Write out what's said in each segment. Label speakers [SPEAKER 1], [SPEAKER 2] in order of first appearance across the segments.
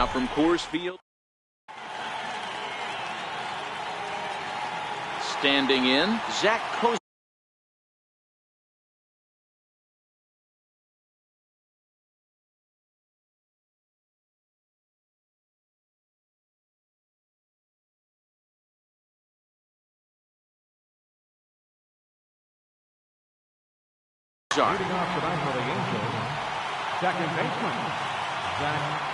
[SPEAKER 1] Now from Coors Field. Standing in, Zach Kozak.
[SPEAKER 2] Leading off tonight for the Angels, second baseman, Zach Kozak.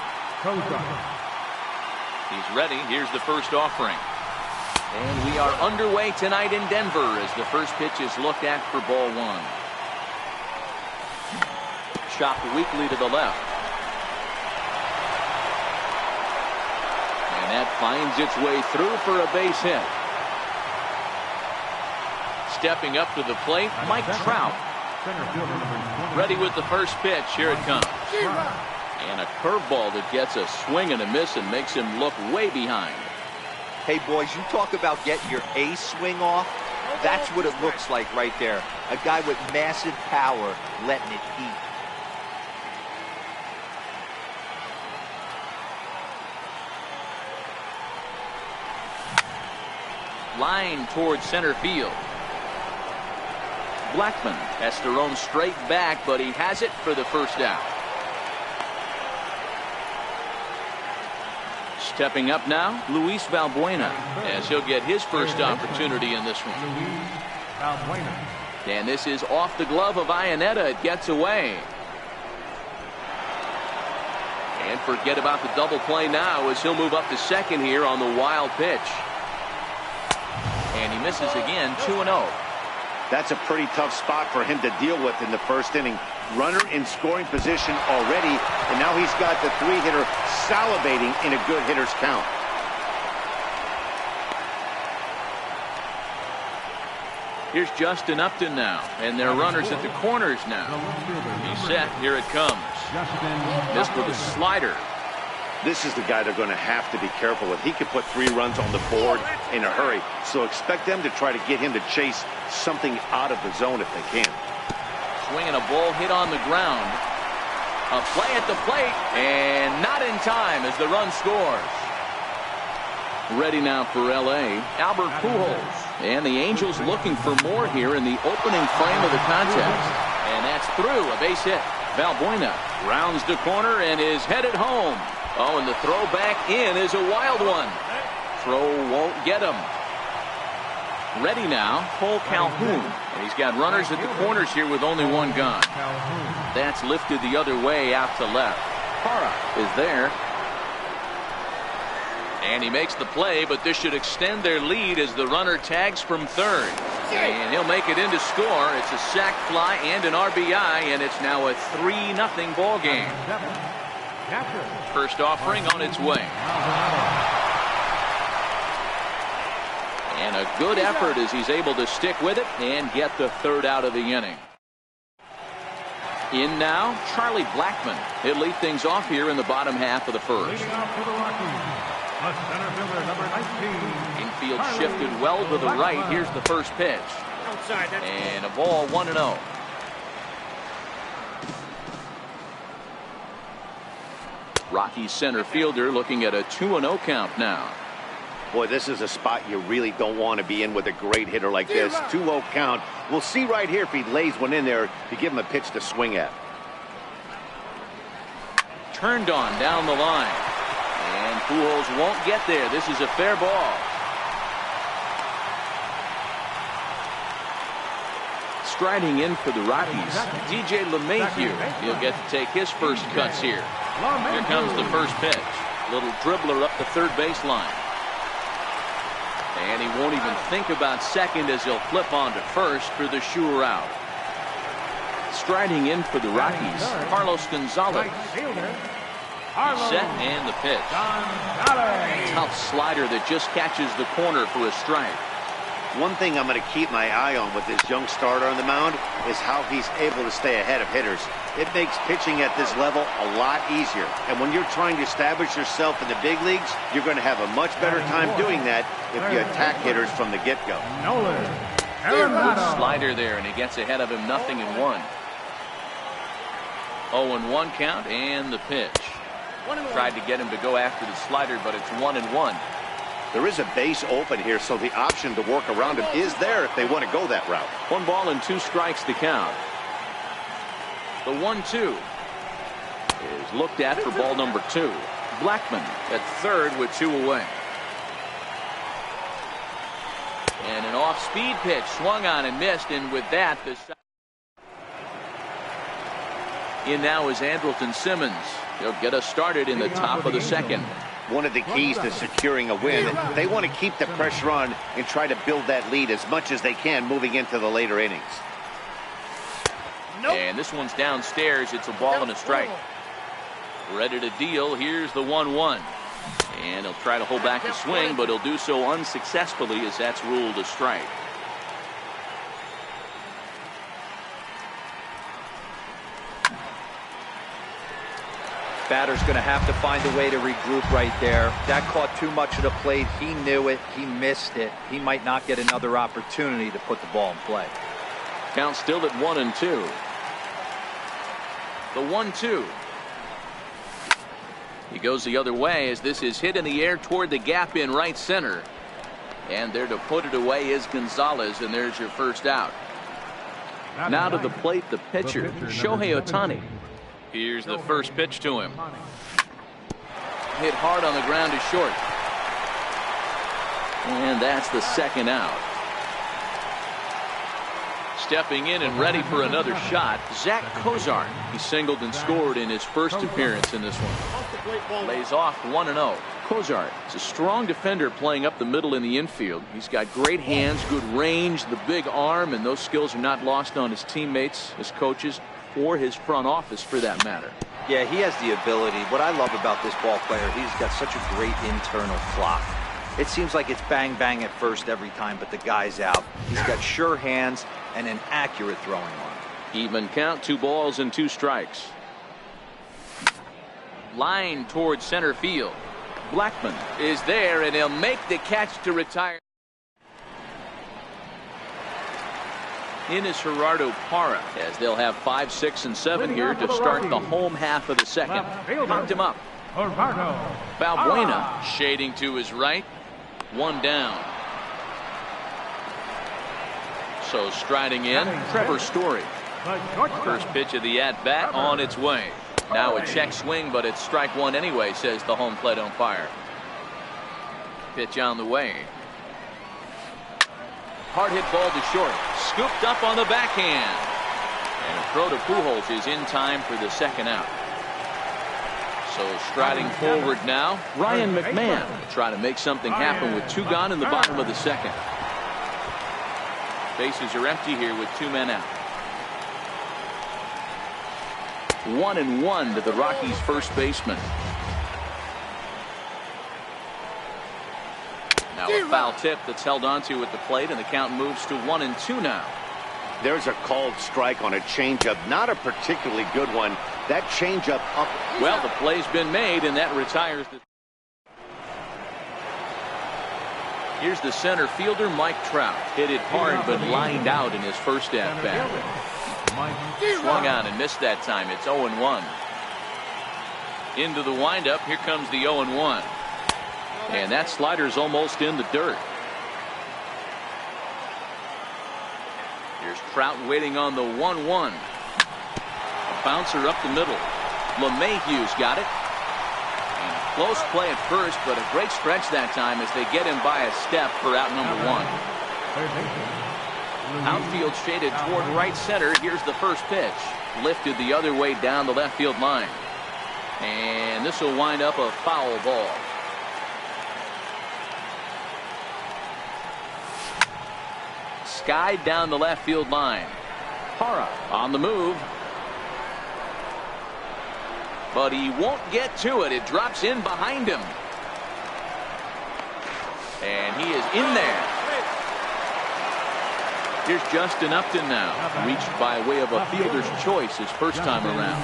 [SPEAKER 1] He's ready. Here's the first offering. And we are underway tonight in Denver as the first pitch is looked at for ball one. Chopped weakly to the left. And that finds its way through for a base hit. Stepping up to the plate, Mike Trout. Ready with the first pitch. Here it comes. And a curveball that gets a swing and a miss and makes him look way behind.
[SPEAKER 3] Hey, boys, you talk about getting your ace swing off. That's what it looks like right there. A guy with massive power letting it eat.
[SPEAKER 1] Line towards center field. Blackman has to roam straight back, but he has it for the first out. Stepping up now, Luis Valbuena, as he'll get his first opportunity in this one. And this is off the glove of Iannetta. It gets away. And forget about the double play now as he'll move up to second here on the wild pitch. And he misses again, 2-0.
[SPEAKER 4] That's a pretty tough spot for him to deal with in the first inning. Runner in scoring position already, and now he's got the three-hitter salivating in a good hitter's count.
[SPEAKER 1] Here's Justin Upton now, and their runners at the corners now. He's set. Here it comes. Missed with a slider.
[SPEAKER 4] This is the guy they're going to have to be careful with. He could put 3 runs on the board in a hurry, so expect them to try to get him to chase something out of the zone if they can.
[SPEAKER 1] Swinging a ball hit on the ground. A play at the plate, and not in time as the run scores. Ready now for L.A., Albert Pujols. And the Angels looking for more here in the opening frame of the contest. And that's through, a base hit. Valbuena rounds the corner and is headed home. Oh, and the throw back in is a wild one. Throw won't get him. Ready now, Cole Calhoun. And he's got runners at the corners here with only one gone. That's lifted the other way out to left. Parra is there. And he makes the play, but this should extend their lead as the runner tags from third. And he'll make it in to score. It's a sac fly and an RBI, and it's now a 3-0 ball game. First offering on its way. And a good effort as he's able to stick with it and get the third out of the inning. In now, Charlie Blackman. He'll lead things off here in the bottom half of the first. Infield shifted well to the right. Here's the first pitch. And a ball, 1-0. Rockies center fielder looking at a 2-0 count now.
[SPEAKER 4] Boy, this is a spot you really don't want to be in with a great hitter like this. 2-0 count. We'll see right here if he lays one in there to give him a pitch to swing at.
[SPEAKER 1] Turned on down the line. And Pujols won't get there. This is a fair ball. Striding in for the Rockies, DJ LeMahieu. He'll get to take his first cuts here. Here comes the first pitch. Little dribbler up the third baseline. And he won't even think about second as he'll flip on to first for the sure out. Striding in for the Rockies, Carlos Gonzalez. He's set and the pitch. Tough slider that just catches the corner for a strike.
[SPEAKER 4] One thing I'm going to keep my eye on with this young starter on the mound is how he's able to stay ahead of hitters. It makes pitching at this level a lot easier. And when you're trying to establish yourself in the big leagues, you're going to have a much better time doing that if you attack hitters from the get-go.
[SPEAKER 1] Good slider there, and he gets ahead of him, 0-1. 0-1 count and the pitch. Tried to get him to go after the slider, but it's 1-1.
[SPEAKER 4] There is a base open here, so the option to work around him is there if they want to go that route.
[SPEAKER 1] 1 ball and 2 strikes to count. The 1-2 is looked at for ball number 2. Blackman at third with 2 away. And an off-speed pitch swung on and missed, and with that, the shot. In now is Andrelton Simmons. He'll get us started in the top of the second.
[SPEAKER 4] One of the keys to securing a win, they want to keep the pressure on and try to build that lead as much as they can moving into the later innings.
[SPEAKER 1] And this one's downstairs. It's a ball and a strike. Ready to deal. Here's the 1-1. And he'll try to hold back the swing, but he'll do so unsuccessfully as that's ruled a strike.
[SPEAKER 3] Batter's going to have to find a way to regroup right there. That caught too much of the plate. He knew it. He missed it. He might not get another opportunity to put the ball in play.
[SPEAKER 1] Count still at 1-2. The 1-2. He goes the other way as this is hit in the air toward the gap in right center. And there to put it away is Gonzalez, and there's your first out. Now to the plate, the pitcher, Shohei Ohtani. Here's the first pitch to him. Hit hard on the ground to short. And that's the second out. Stepping in and ready for another shot, Zach Cozart. He singled and scored in his first appearance in this one. Lays off 1-0. Cozart is a strong defender playing up the middle in the infield. He's got great hands, good range, the big arm, and those skills are not lost on his teammates, his coaches, or his front office for that matter.
[SPEAKER 3] Yeah, he has the ability. What I love about this ball player, he's got such a great internal clock. It seems like it's bang bang at first every time, but the guy's out. He's got sure hands and an accurate throwing arm.
[SPEAKER 1] Even count, 2 balls and 2 strikes. Line towards center field. Blackman is there, and he'll make the catch to retire. In is Gerardo Parra, as they'll have 5, 6, and 7 here to start the home half of the second. Knocked him up. Balbuena shading to his right. 1 down. So striding in, Trevor Story. First pitch of the at-bat on its way. Now a check swing, but it's strike 1 anyway, says the home plate umpire. Pitch on the way. Hard hit ball to short. Scooped up on the backhand. And a throw to Pujols is in time for the second out. So striding forward now, Ryan McMahon trying to make something happen with 2 gone in the bottom of the second. Bases are empty here with 2 men out. 1-1 to the Rockies' first baseman. Now a foul tip that's held onto at the plate, and the count moves to 1-2 now.
[SPEAKER 4] There's a called strike on a changeup, not a particularly good one. That changeup up.
[SPEAKER 1] Well, the play's been made, and that retires the. Here's the center fielder, Mike Trout. Hit it hard, but lined out in his first at-bat. Swung on and missed that time. It's 0-1. Into the windup. Here comes the 0-1. And that slider's almost in the dirt. Here's Trout waiting on the 1-1. A bouncer up the middle. LeMahieu's got it. And close play at first, but a great stretch that time as they get him by a step for out number 1. Outfield shaded toward right center. Here's the first pitch. Lifted the other way down the left field line. And this will wind up a foul ball. Skied down the left field line. Parra on the move. But he won't get to it. It drops in behind him. And he is in there. Here's Justin Upton now. Reached by way of a fielder's choice his first time around.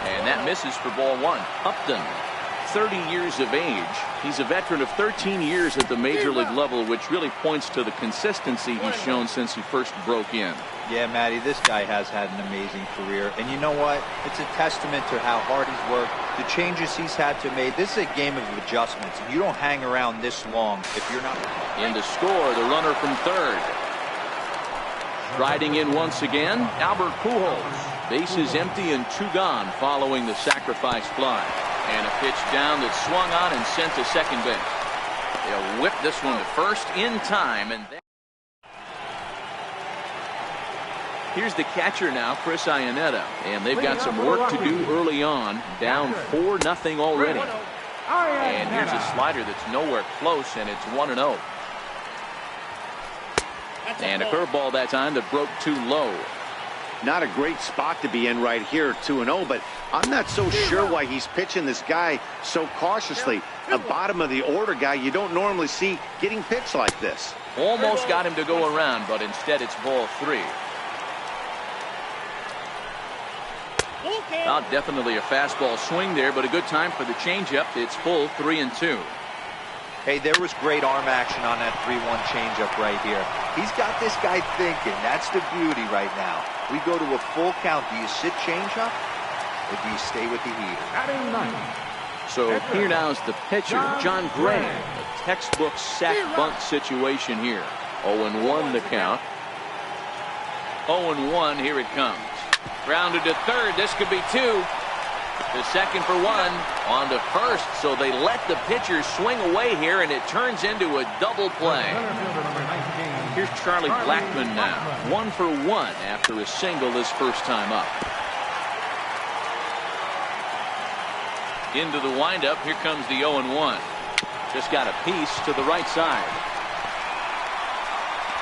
[SPEAKER 1] And that misses for ball 1. Upton 30 years of age. He's a veteran of 13 years at the major league level, which really points to the consistency he's shown since he first broke in.
[SPEAKER 3] Yeah, Matty, this guy has had an amazing career. And you know what? It's a testament to how hard he's worked, the changes he's had to make. This is a game of adjustments. You don't hang around this long if you're not.
[SPEAKER 1] In to score, the runner from third. Riding in once again, Albert Pujols. Bases empty and 2 gone following the sacrifice fly. And a pitch down that swung on and sent to second base. They'll whip this one to first in time. And then here's the catcher now, Chris Iannetta. And they've got some work to do early on. Down 4-0 already. And here's a slider that's nowhere close, and it's 1-0. And a curveball that time that broke too low.
[SPEAKER 4] Not a great spot to be in right here, 2-0, but I'm not so sure why he's pitching this guy so cautiously. A bottom of the order guy you don't normally see getting pitched like this.
[SPEAKER 1] Almost got him to go around, but instead it's ball 3. Not definitely a fastball swing there, but a good time for the changeup. It's full 3-2.
[SPEAKER 3] Hey, there was great arm action on that 3-1 changeup right here. He's got this guy thinking. That's the beauty right now. We go to a full count. Do you sit changeup, or do you stay with the heater?
[SPEAKER 1] So here now is the pitcher, John Gray. A textbook sack bunt situation here. 0-1 the count. 0-1, here it comes. Grounded to third. This could be 2. The second for 1. On to first. So they let the pitcher swing away here, and it turns into a double play. Here's Charlie Blackmon now. 1 for 1 after a single his first time up. Into the windup. Here comes the 0-1. Just got a piece to the right side.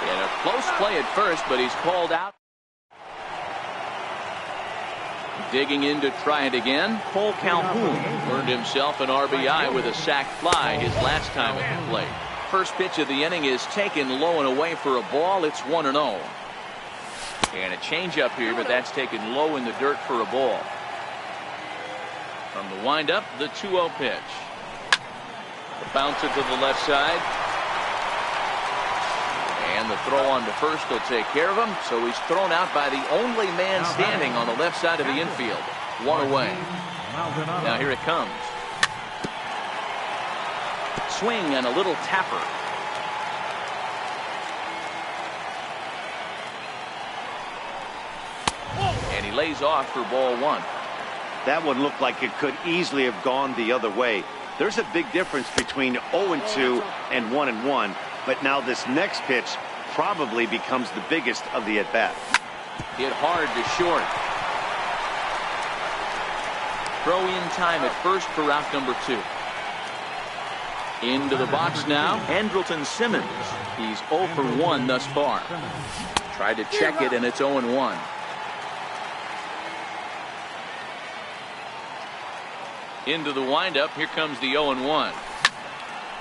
[SPEAKER 1] And a close play at first, but he's called out. Digging in to try it again, Cole Calhoun earned himself an RBI with a sac fly his last time at the plate. First pitch of the inning is taken low and away for a ball. It's 1-0. And a changeup here, but that's taken low in the dirt for a ball. From the windup, the 2-0 pitch. The bouncer to the left side. And the throw on to first will take care of him. So he's thrown out by the only man standing on the left side of the infield. 1 away. Now here it comes. Swing and a little tapper. And he lays off for ball 1.
[SPEAKER 4] That one looked like it could easily have gone the other way. There's a big difference between 0-2 and 1-1. But now this next pitch probably becomes the biggest of the at-bat.
[SPEAKER 1] Hit hard to short. Throw in time at first for out number 2. Into the box now, Andrelton Simmons. He's 0 for 1 thus far. Tried to check it, and it's 0-1. Into the windup. Here comes the 0-1.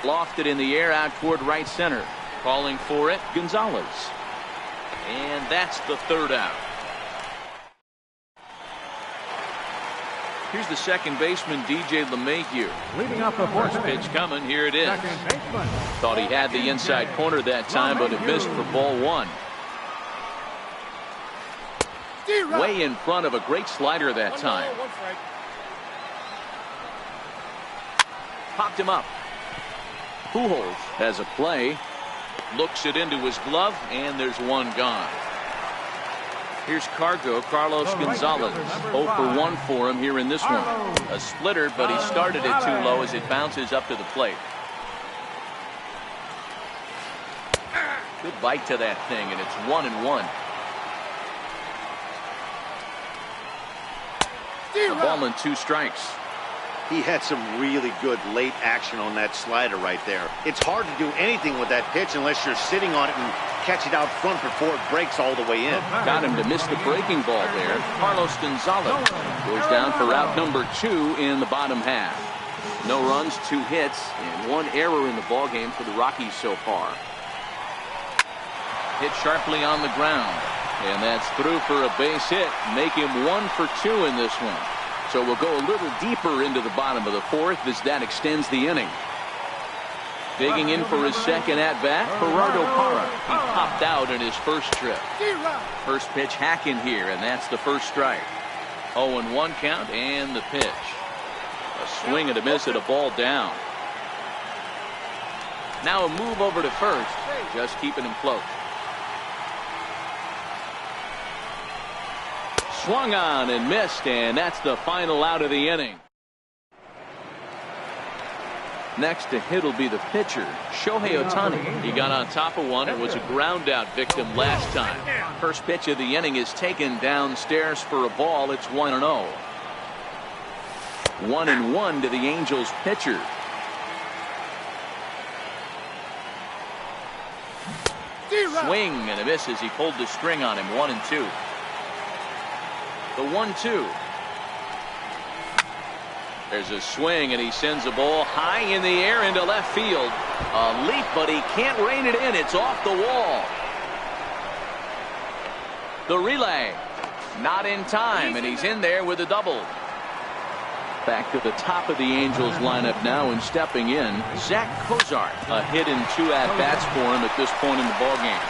[SPEAKER 1] Lofted in the air out toward right center. Calling for it, Gonzalez. And that's the third out. Here's the second baseman, DJ LeMahieu.
[SPEAKER 2] Leading up the
[SPEAKER 1] First pitch coming. Here it is. Thought he had the inside corner that time, but it missed for ball 1. Way in front of a great slider that time. Popped him up. Pujols has a play. Looks it into his glove, and there's 1 gone. Here's Carlos Gonzalez. 0 for 1 for him here in this one. A splitter, but he started it too low as it bounces up to the plate. Good bite to that thing, and it's 1-1. A ball and 2 strikes.
[SPEAKER 4] He had some really good late action on that slider right there. It's hard to do anything with that pitch unless you're sitting on it and catch it out front before it breaks all the way in.
[SPEAKER 1] Got him to miss the breaking ball there. Carlos Gonzalez goes down for out number 2 in the bottom half. No runs, 2 hits, and 1 error in the ballgame for the Rockies so far. Hit sharply on the ground, and that's through for a base hit. Make him 1 for 2 in this one. So we'll go a little deeper into the bottom of the fourth as that extends the inning. Digging in for his second at-bat, Gerardo Parra. He popped out in his first trip. First pitch hacking here, and that's the first strike. 0-1 count, and the pitch. A swing and a miss at a ball down. Now a move over to first, just keeping him close. Swung on and missed, and that's the final out of the inning. Next to hit will be the pitcher, Shohei Ohtani. He got on top of one and was a ground out victim last time. First pitch of the inning is taken downstairs for a ball. It's 1-0. 1-1 to the Angels pitcher. Swing and a miss as he pulled the string on him. 1-2. The 1-2. There's a swing, and he sends a ball high in the air into left field. A leap, but he can't rein it in. It's off the wall. The relay. Not in time, and he's in there with a double. Back to the top of the Angels lineup now, and stepping in, Zach Cozart. A hit and 2 at-bats for him at this point in the ballgame.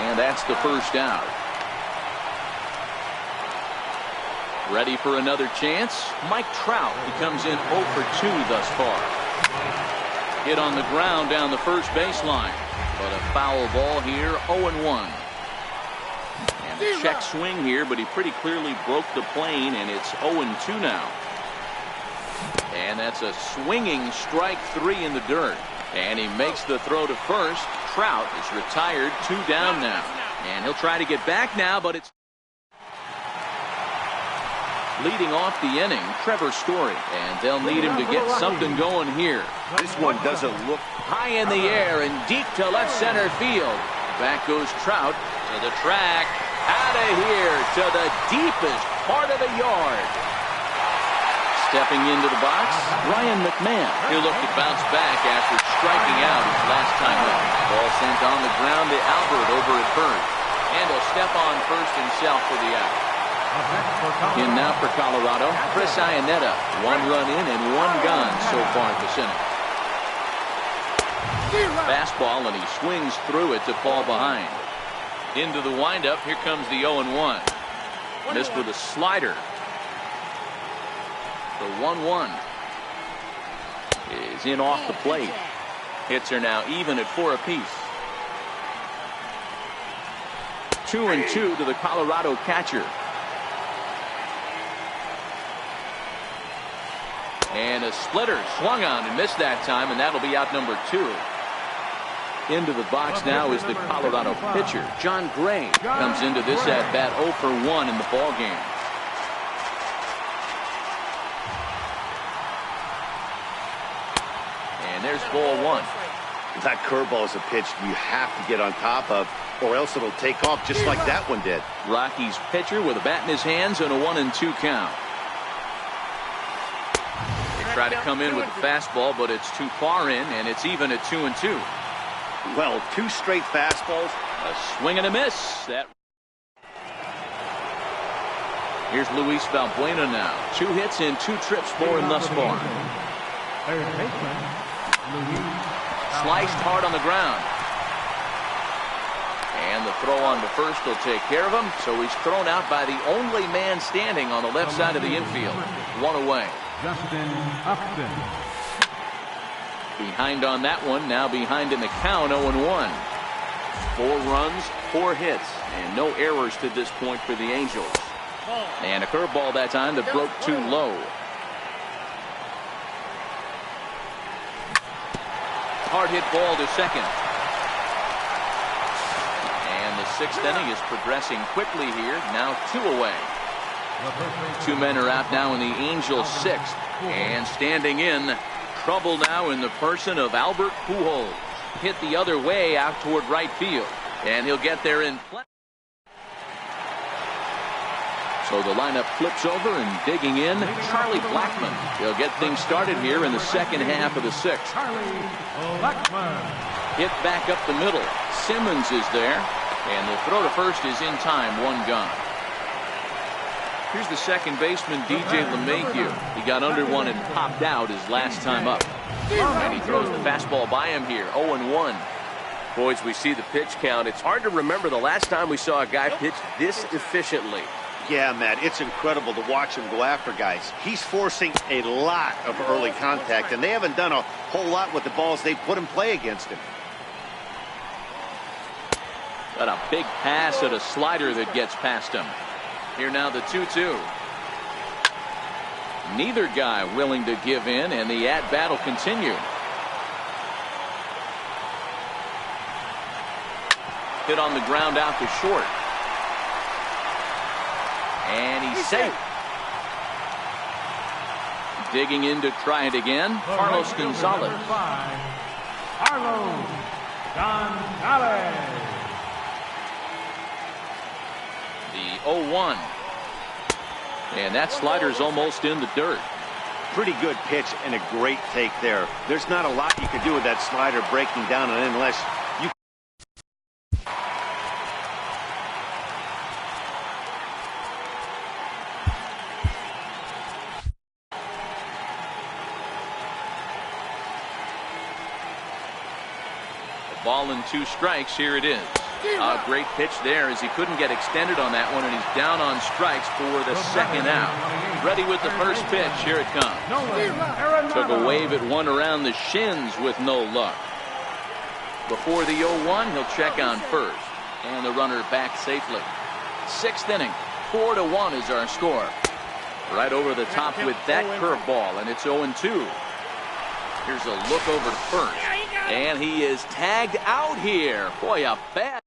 [SPEAKER 1] And that's the first out. Ready for another chance? Mike Trout. He comes in 0 for 2 thus far. Hit on the ground down the first baseline. But a foul ball here, 0-1. And a check swing here, but he pretty clearly broke the plane, and it's 0-2 now. And that's a swinging strike 3 in the dirt. And he makes the throw to first. Trout is retired, 2 down now. And he'll try to get back now, but it's leading off the inning, Trevor Story, and they'll need him to get something going here.
[SPEAKER 4] This one doesn't look
[SPEAKER 1] high in the air and deep to left center field. Back goes Trout to the track, out of here to the deepest part of the yard. Stepping into the box, Ryan McMahon. He'll look to bounce back after striking out his last time up. Ball sent on the ground to Albert over at first, and he'll step on first himself for the out. In now for Colorado, Chris Iannetta. 1 run in and 1 gone so far this inning. Fastball, and he swings through it to fall behind. Into the windup, here comes the 0-1. Missed with a slider. The 1-1 is in off the plate. Hits are now even at 4 apiece. 2-2 to the Colorado catcher. And a splitter swung on and missed that time, and that'll be out number 2. Into the box now is the Colorado pitcher, John Gray. Comes into this at-bat 0 for 1 in the ballgame. And there's ball 1.
[SPEAKER 4] That curveball is a pitch you have to get on top of, or else it'll take off just like that one did.
[SPEAKER 1] Rockies pitcher with a bat in his hands and a 1-2 count. Try to come in with the fastball, but it's too far in, and it's even at 2-2.
[SPEAKER 4] Well, 2 straight fastballs.
[SPEAKER 1] A swing and a miss. Here's Luis Valbuena now. 2 hits and 2 trips for him thus far. Sliced hard on the ground. And the throw on to first will take care of him, so he's thrown out by the only man standing on the left side of the infield. 1 away.
[SPEAKER 2] Justin Upton.
[SPEAKER 1] Behind on that one, now behind in the count, 0-1. 4 runs, 4 hits, and no errors to this point for the Angels. And a curveball that time that broke too low. Hard hit ball to second. And the 6th inning is progressing quickly here, now 2 away. 2 men are out now in the Angels' 6th. And standing in, trouble now in the person of Albert Pujols. Hit the other way out toward right field. And he'll get there in play. So the lineup flips over, and digging in, Charlie Blackmon. He'll get things started here in the second half of the 6th.
[SPEAKER 2] Charlie Blackmon.
[SPEAKER 1] Hit back up the middle. Simmons is there. And the throw to first is in time, 1 gone. Here's the second baseman, DJ LeMahieu. He got under one and popped out his last time up. And he throws the fastball by him here, 0-1.
[SPEAKER 5] Boys, we see the pitch count. It's hard to remember the last time we saw a guy pitch this efficiently.
[SPEAKER 4] Yeah, Matt, it's incredible to watch him go after guys. He's forcing a lot of early contact, and they haven't done a whole lot with the balls they put in play against him.
[SPEAKER 1] Got a big pass at a slider that gets past him. Here now the 2-2. Neither guy willing to give in, and the at-bat will continue. Hit on the ground out to short. And he's safe. Digging in to try it again, Carlos Gonzalez.
[SPEAKER 2] Carlos Gonzalez.
[SPEAKER 1] The 0-1. And that slider's almost in the dirt.
[SPEAKER 4] Pretty good pitch and a great take there. There's not a lot you can do with that slider breaking down, and unless you...
[SPEAKER 1] Ball and 2 strikes. Here it is. A great pitch there as he couldn't get extended on that one, and he's down on strikes for the second out. Ready with the first pitch. Here it comes. Took a wave at one around the shins with no luck. Before the 0-1, he'll check on first, and the runner back safely. 6th inning, 4-1 is our score. Right over the top with that curveball, and it's 0-2. Here's a look over to first. And he is tagged out here. Boy, a bad.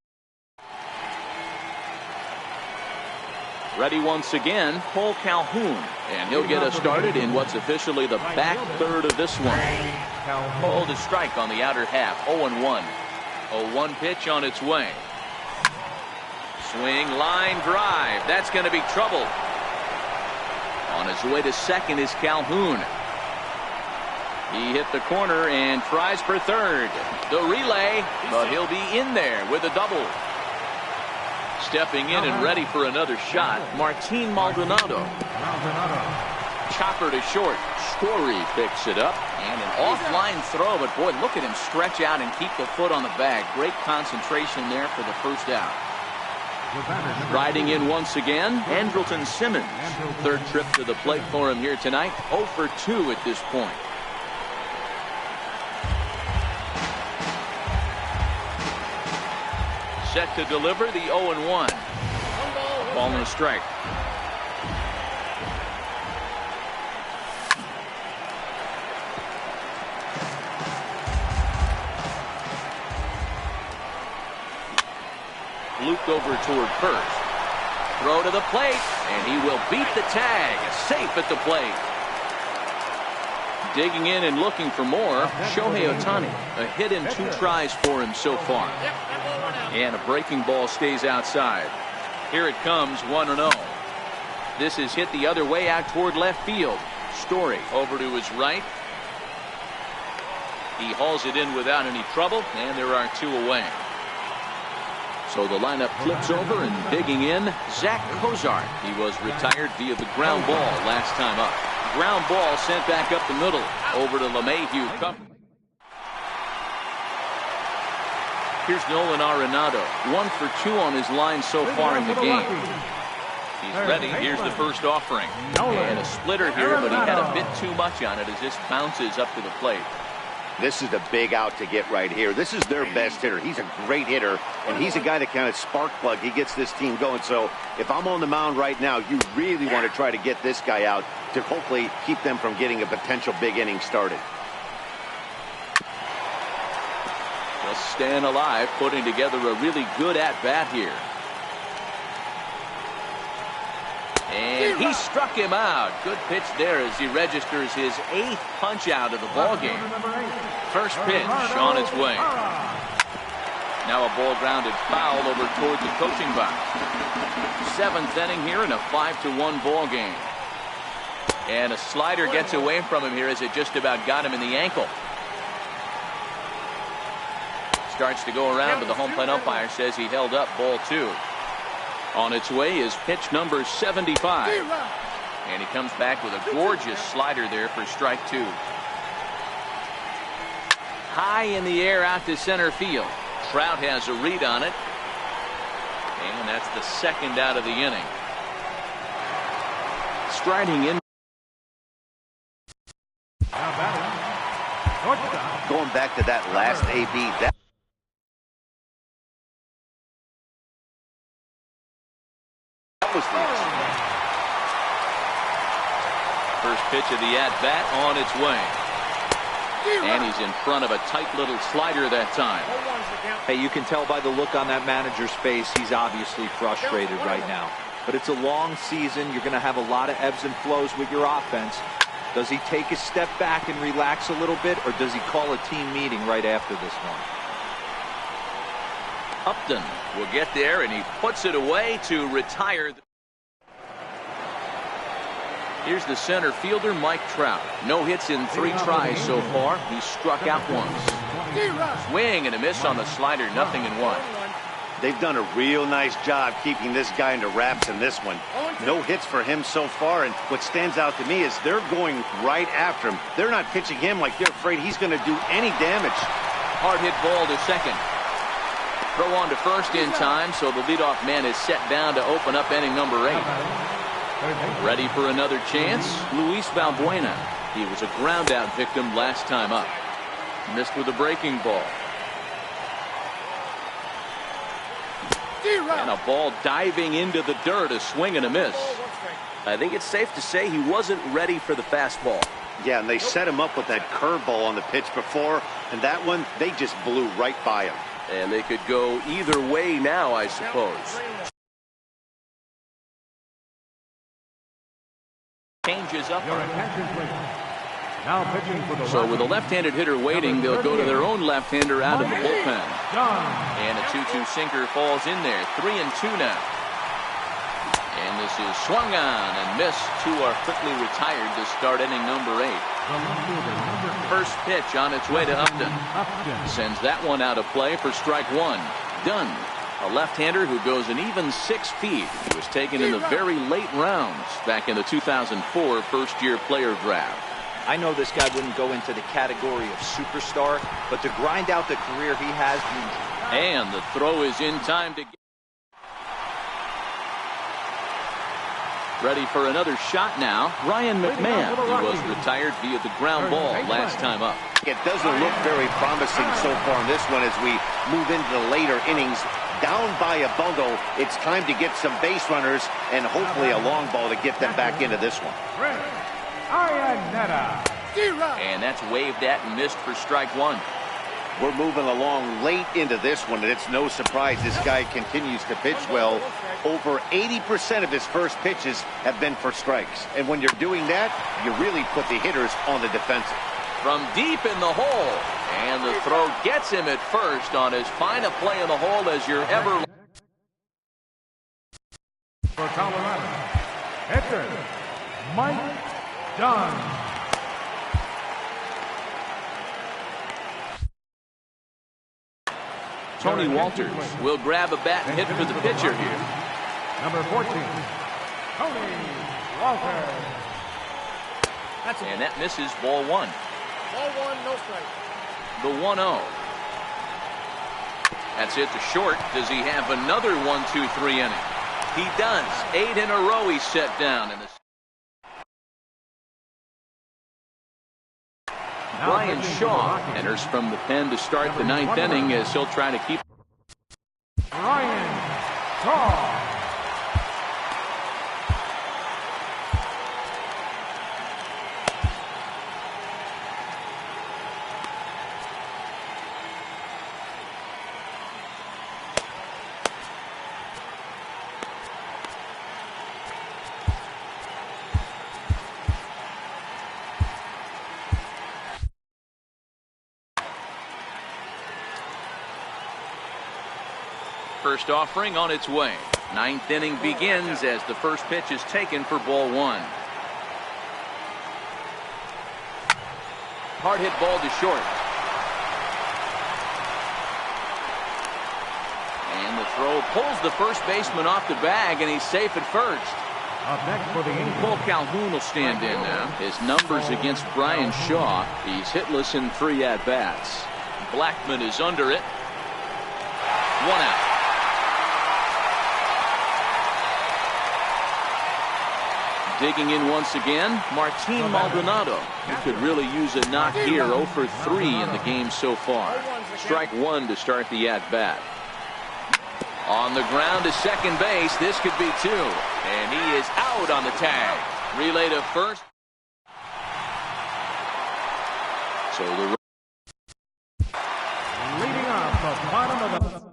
[SPEAKER 1] Ready once again, Cole Calhoun. And he'll get us started in what's officially the back third of this one. Cole to strike on the outer half. 0-1. 0-1 pitch on its way. Swing, line drive. That's going to be trouble. On his way to second is Calhoun. He hit the corner and tries for third. The relay, but he'll be in there with a double. Stepping in and ready for another shot, Martin Maldonado. Chopper to short. Story picks it up. And an offline throw, but boy, look at him stretch out and keep the foot on the bag. Great concentration there for the first out. Riding in once again, Andrelton Simmons. Third trip to the plate for him here tonight. 0 for 2 at this point. Set to deliver the 0-1. Ball and a strike. Looped over toward first. Throw to the plate, and he will beat the tag. Safe at the plate. Digging in and looking for more, Shohei Ohtani. A hit and 2 tries for him so far. And a breaking ball stays outside. Here it comes, 1-0. This is hit the other way out toward left field. Story over to his right. He hauls it in without any trouble, and there are 2 away. So the lineup flips over, and digging in, Zach Cozart. He was retired via the ground ball last time up. Ground ball sent back up the middle. Over to LeMahieu. Here's Nolan Arenado. 1 for 2 on his line so far in the game. He's ready. Here's the first offering. And a splitter here, but he had a bit too much on it as this bounces up to the plate.
[SPEAKER 4] This is the big out to get right here. This is their best hitter. He's a great hitter, and he's a guy that kind of spark plug. He gets this team going. So if I'm on the mound right now, you really want to try to get this guy out to hopefully keep them from getting a potential big inning started.
[SPEAKER 1] Just staying alive, putting together a really good at-bat here. And he struck him out. Good pitch there as he registers his 8th punch out of the ball game. First pitch on its way. Now a ball grounded foul over toward the coaching box. 7th inning here in a 5-1 ball game. And a slider gets away from him here as it just about got him in the ankle. Starts to go around, but the home plate umpire says he held up, ball 2. On its way is pitch number 75. And he comes back with a gorgeous slider there for strike 2. High in the air out to center field. Trout has a read on it. And that's the second out of the inning. Striding in.
[SPEAKER 4] Going back to that last AB, that was the
[SPEAKER 1] First pitch of the at-bat on its way. And he's in front of a tight little slider that time.
[SPEAKER 3] Hey, you can tell by the look on that manager's face, he's obviously frustrated right now. But it's a long season. You're going to have a lot of ebbs and flows with your offense. Does he take a step back and relax a little bit, or does he call a team meeting right after this one?
[SPEAKER 1] Upton will get there, and he puts it away to retire. Here's the center fielder, Mike Trout. No hits in 3 tries so far. He's struck out once. Swing and a miss on the slider, 0-1.
[SPEAKER 4] They've done a real nice job keeping this guy into wraps in this one. No hits for him so far, and what stands out to me is they're going right after him. They're not pitching him like they're afraid he's going to do any damage.
[SPEAKER 1] Hard hit ball to second. Throw on to first in time, so the leadoff man is set down to open up inning number 8. Ready for another chance? Luis Valbuena. He was a ground out victim last time up. Missed with a breaking ball. And a ball diving into the dirt, a swing and a miss.
[SPEAKER 5] I think it's safe to say he wasn't ready for the fastball.
[SPEAKER 4] Yeah, and they set him up with that curveball on the pitch before, and that one, they just blew right by him.
[SPEAKER 5] And they could go either way now, I suppose.
[SPEAKER 1] Changes up.
[SPEAKER 2] Your attention, please. Now pitching for the
[SPEAKER 1] So with a left-handed hitter waiting, they'll go to their own left-hander out of the bullpen. And a 2-2 sinker falls in there. 3-2 now. And this is swung on and missed. 2 are quickly retired to start inning number 8. First pitch on its way to Upton. Sends that one out of play for strike 1. Done. A left-hander who goes an even 6 feet. He was taken in the very late rounds back in the 2004 first-year player draft.
[SPEAKER 3] I know this guy wouldn't go into the category of superstar, but to grind out the career he has.
[SPEAKER 1] And the throw is in time to get. Ready for another shot now. Ryan McMahon. He was retired via the ground ball last time up.
[SPEAKER 4] It doesn't look very promising so far in this one as we move into the later innings. Down by a bundle, it's time to get some base runners and hopefully a long ball to get them back into this one.
[SPEAKER 1] And that's waved at and missed for strike 1.
[SPEAKER 4] We're moving along late into this one, and it's no surprise this guy continues to pitch well. Over 80% of his first pitches have been for strikes. And when you're doing that, you really put the hitters on the defensive.
[SPEAKER 1] From deep in the hole. And the throw gets him at first on as fine a play in the hole as you're ever.
[SPEAKER 2] For Colorado, pitcher Mike Dunn.
[SPEAKER 1] Tony Walters will grab a bat and hit for the pitcher here.
[SPEAKER 2] Number 14, Tony Walters.
[SPEAKER 1] And that misses ball 1.
[SPEAKER 6] Ball 1, no strike.
[SPEAKER 1] The 1-0. That's it to short. Does he have another 1-2-3 inning? He does. 8 in a row he's set down in the. Brian Shaw enters from the pen to start the 9th inning as he'll try to keep.
[SPEAKER 2] Brian Shaw.
[SPEAKER 1] First offering on its way. 9th inning begins as the first pitch is taken for ball 1. Hard hit ball to short. And the throw pulls the first baseman off the bag, and he's safe at first.
[SPEAKER 2] Up next for the Angels,
[SPEAKER 1] Cole Calhoun will stand in now. His numbers against Brian Shaw. He's hitless in 3 at-bats. Blackman is under it. 1 out. Digging in once again, Martin Maldonado. He could really use a knock here. 0 for 3 in the game so far. Strike 1 to start the at-bat. On the ground to second base. This could be 2. And he is out on the tag. Relay to first. So the
[SPEAKER 2] leading off the bottom of the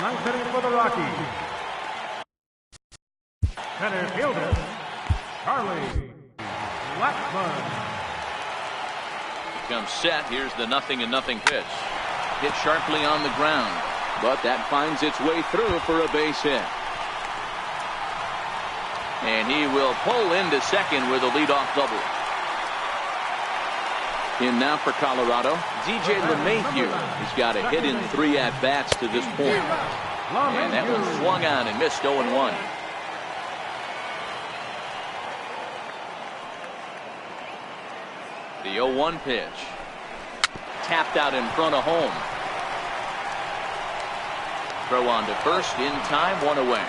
[SPEAKER 2] ninth inning for the Rockies. Center fielder, Charlie Blackman.
[SPEAKER 1] Comes set. Here's the 0-0 pitch. Hit sharply on the ground, but that finds its way through for a base hit. And he will pull into second with a leadoff double. In now for Colorado, DJ LeMahieu. He's got a hit in 3 at-bats to this point. And that one swung on and missed 0-1. The 0-1 pitch. Tapped out in front of home. Throw on to first in time, 1 away.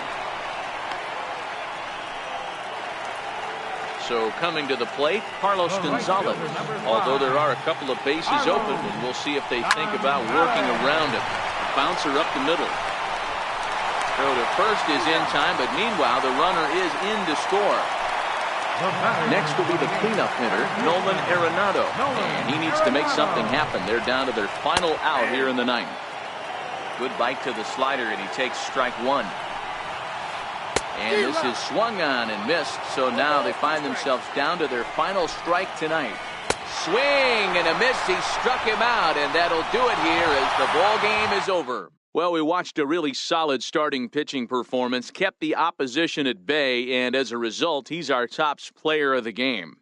[SPEAKER 1] So coming to the plate, Carlos Gonzalez. Although there are a couple of bases open, and we'll see if they think about working around it. Bouncer up the middle. Throw to first is in time, but meanwhile the runner is in to score. Next will be the cleanup hitter, Nolan Arenado. And he needs to make something happen. They're down to their final out here in the 9th. Good bite to the slider, and he takes strike 1. And this is swung on and missed, so now they find themselves down to their final strike tonight. Swing and a miss. He struck him out, and that'll do it here as the ball game is over. Well, we watched a really solid starting pitching performance, kept the opposition at bay, and as a result, he's our top player of the game.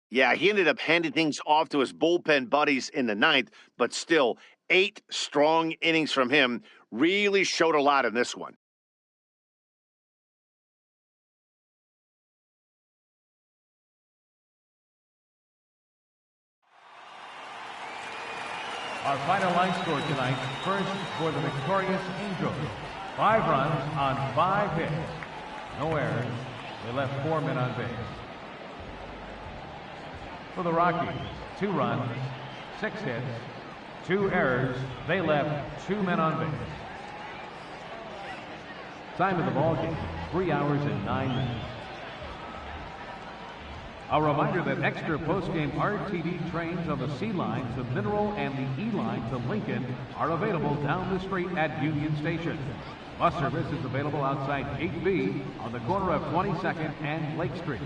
[SPEAKER 4] Yeah, he ended up handing things off to his bullpen buddies in the 9th, but still, 8 strong innings from him really showed a lot in this one.
[SPEAKER 2] Our final line score tonight, first for the victorious Angels. 5 runs on 5 hits. No errors. They left 4 men on base. For the Rockies, 2 runs, 6 hits, 2 errors. They left 2 men on base. Time of the ball game, 3 hours and 9 minutes. A reminder that extra post-game RTD trains on the C line to Mineral and the E line to Lincoln are available down the street at Union Station. Bus service is available outside Gate B on the corner of 22nd and Lake Street.